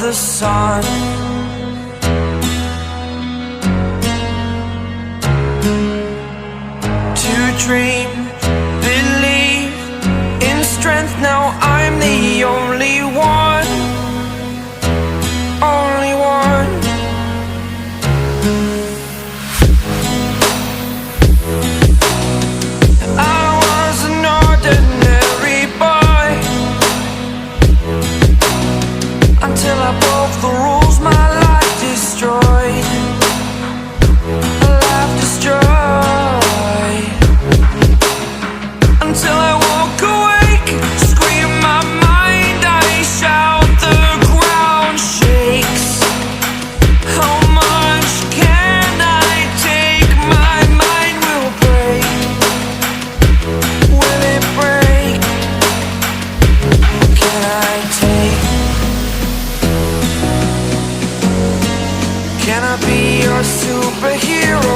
the sun. To dream, believe in strength. Now I'm the only one, only one. I was an ordinary boy until I broke the rules, my life destroyed, a life destroyed. Until I walk awake, scream my mind, I shout, the ground shakes. How much can I take? My mind will break. Will it break? Can I take? Can I be your superhero?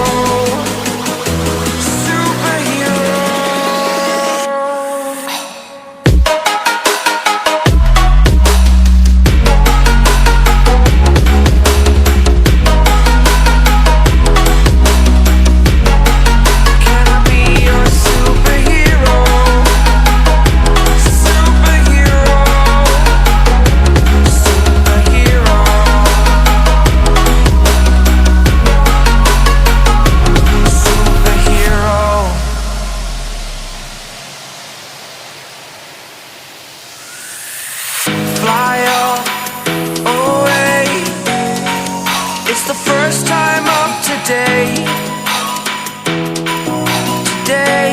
Fly away. It's the first time of today. Today.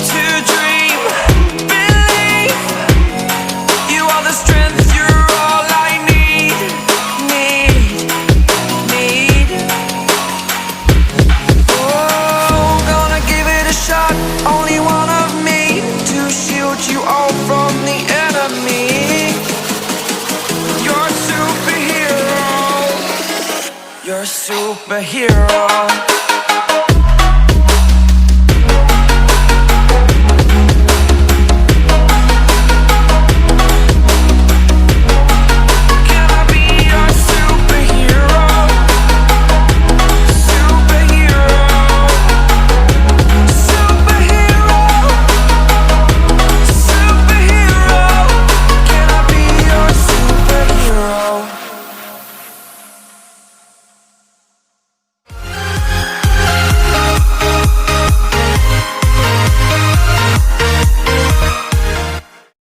To dream, believe. You are the strength, you're all I need. Oh, gonna give it a shot. Only one of me to shield you all from the enemy. You're a superhero. You're a superhero.